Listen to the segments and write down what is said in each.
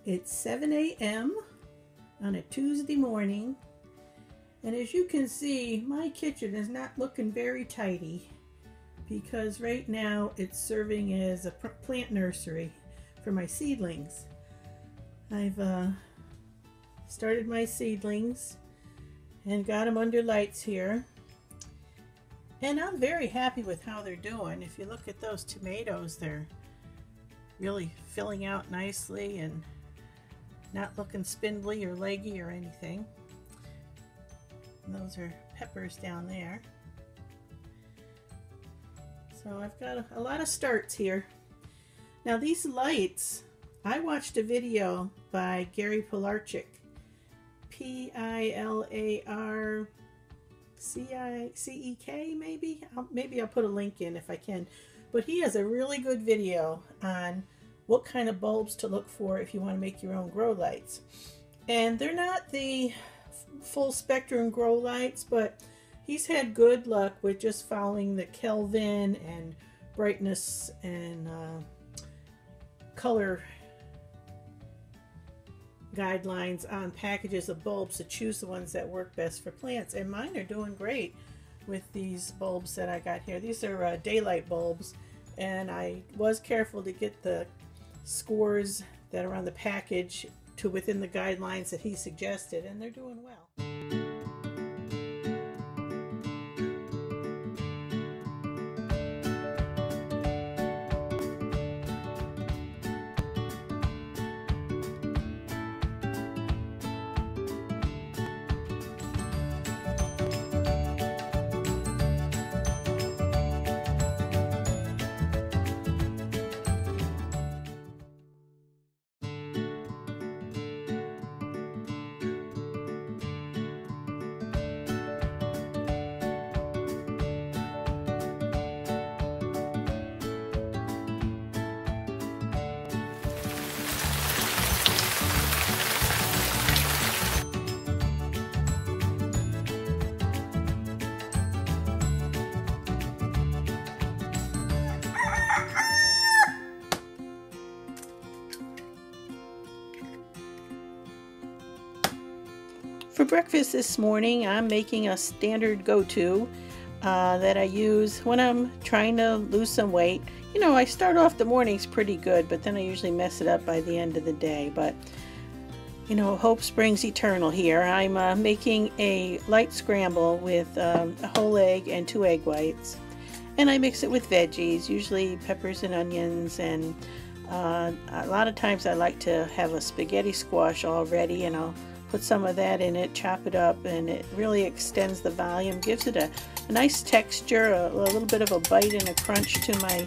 It's 7 a.m. on a Tuesday morning, and as you can see, my kitchen is not looking very tidy because right now it's serving as a plant nursery for my seedlings. I've started my seedlings and got them under lights here, and I'm very happy with how they're doing. If you look at those tomatoes, they're really filling out nicely and not looking spindly or leggy or anything. And those are peppers down there. So I've got a lot of starts here. Now these lights, I watched a video by Gary Pilarczyk, P-I-L-A-R-C-I-C-E-K maybe? Maybe I'll put a link in if I can. But he has a really good video on what kind of bulbs to look for if you want to make your own grow lights. And they're not the full spectrum grow lights, but he's had good luck with just following the Kelvin and brightness and color guidelines on packages of bulbs to choose the ones that work best for plants. And mine are doing great with these bulbs that I got here. These are daylight bulbs, and I was careful to get the scores that are on the package to within the guidelines that he suggested, and they're doing well. For breakfast this morning, I'm making a standard go-to that I use when I'm trying to lose some weight. You know, I start off the mornings pretty good, but then I usually mess it up by the end of the day. But, you know, hope springs eternal here. I'm making a light scramble with a whole egg and 2 egg whites. And I mix it with veggies, usually peppers and onions, and a lot of times I like to have a spaghetti squash already, and I'll put some of that in it, chop it up, and it really extends the volume, gives it a nice texture, a little bit of a bite and a crunch to my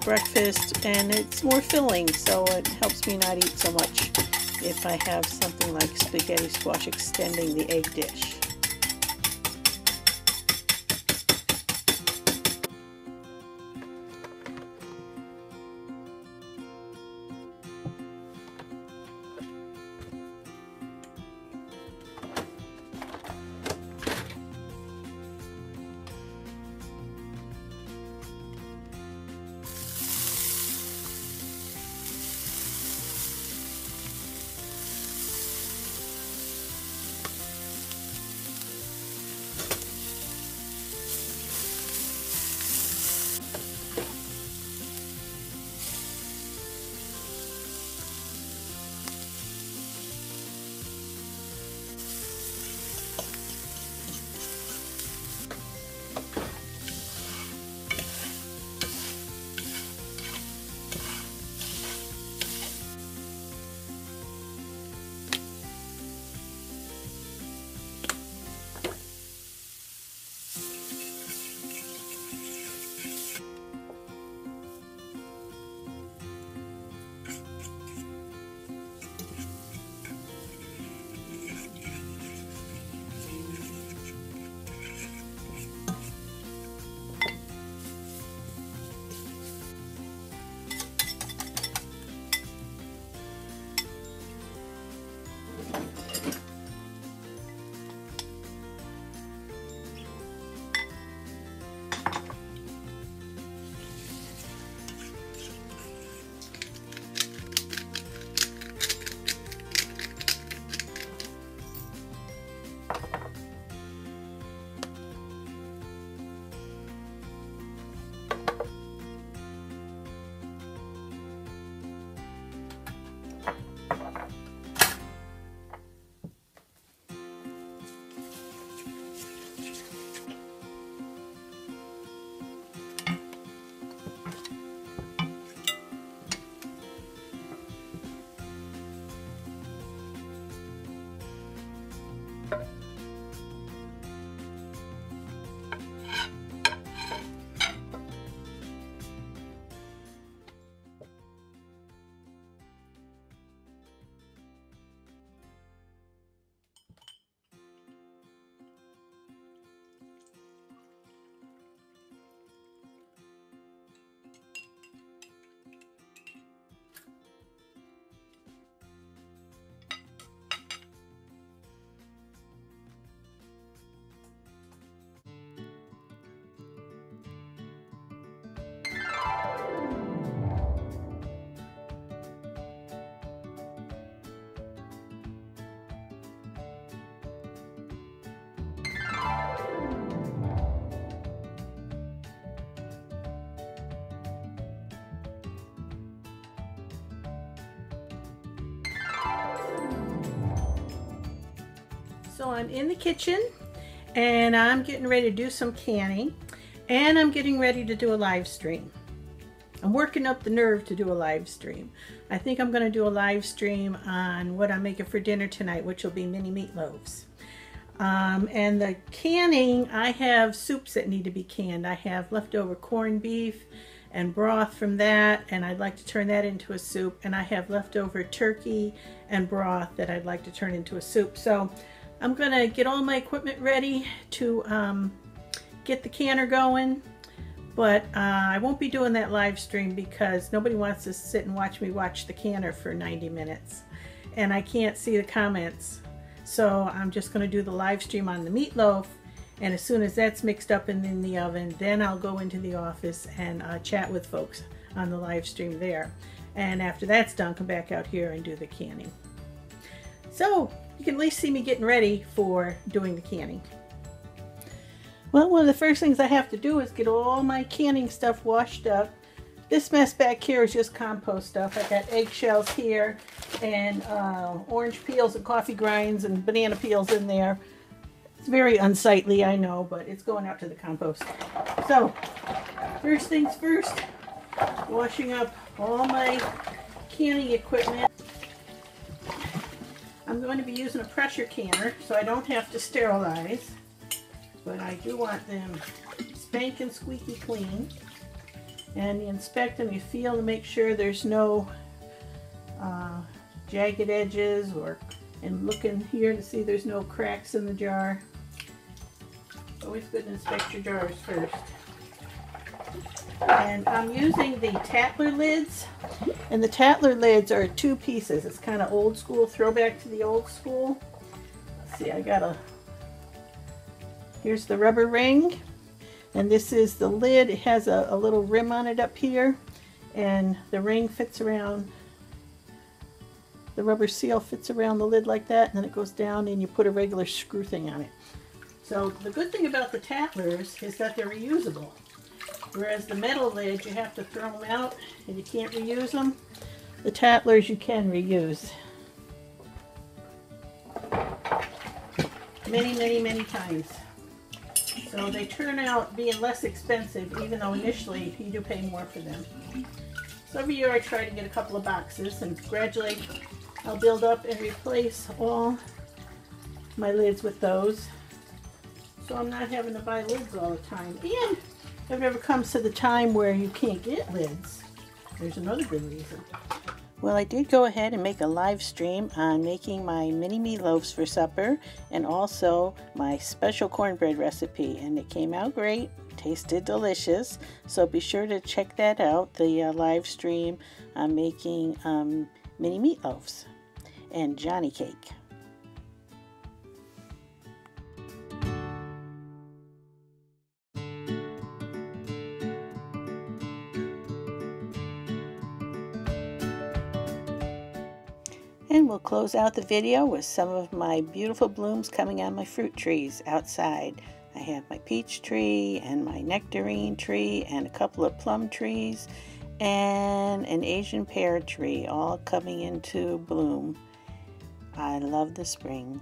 breakfast, and it's more filling, so it helps me not eat so much if I have something like spaghetti squash extending the egg dish. So I'm in the kitchen and I'm getting ready to do some canning, and I'm getting ready to do a live stream. I'm working up the nerve to do a live stream. I think I'm going to do a live stream on what I'm making for dinner tonight, which will be mini meatloaves. And the canning, I have soups that need to be canned. I have leftover corned beef and broth from that, and I'd like to turn that into a soup. And I have leftover turkey and broth that I'd like to turn into a soup. So I'm going to get all my equipment ready to get the canner going. But I won't be doing that live stream because nobody wants to sit and watch me watch the canner for 90 minutes. And I can't see the comments. So I'm just going to do the live stream on the meatloaf. And as soon as that's mixed up and in the oven, then I'll go into the office and chat with folks on the live stream there. And after that's done, come back out here and do the canning. So you can at least see me getting ready for doing the canning. Well, one of the first things I have to do is get all my canning stuff washed up. This mess back here is just compost stuff. I got eggshells here and orange peels and coffee grinds and banana peels in there. It's very unsightly, I know, but it's going out to the compost. So, first things first, washing up all my canning equipment. I'm going to be using a pressure canner, so I don't have to sterilize, but I do want them spanking squeaky clean. And you inspect them, you feel to make sure there's no jagged edges, and look in here to see there's no cracks in the jar. Always good to inspect your jars first. And I'm using the Tattler lids, and the Tattler lids are 2 pieces. It's kind of old school, throwback to the old school. Let's see, here's the rubber ring, and this is the lid. It has a little rim on it up here, and the ring fits around, the rubber seal fits around the lid like that, and then it goes down and you put a regular screw thing on it. So the good thing about the Tattlers is that they're reusable. Whereas the metal lids, you have to throw them out and you can't reuse them. The Tattlers you can reuse. Many times. So they turn out being less expensive, even though initially you do pay more for them. So every year I try to get a couple of boxes, and gradually I'll build up and replace all my lids with those. So I'm not having to buy lids all the time. And if it ever comes to the time where you can't get lids, there's another good reason. Well, I did go ahead and make a live stream on making my mini meatloaves for supper, and also my special cornbread recipe, and it came out great, tasted delicious. So be sure to check that out, the live stream on making mini meatloaves and Johnny cake. And we'll close out the video with some of my beautiful blooms coming on my fruit trees outside. I have my peach tree and my nectarine tree and a couple of plum trees and an Asian pear tree all coming into bloom. I love the spring.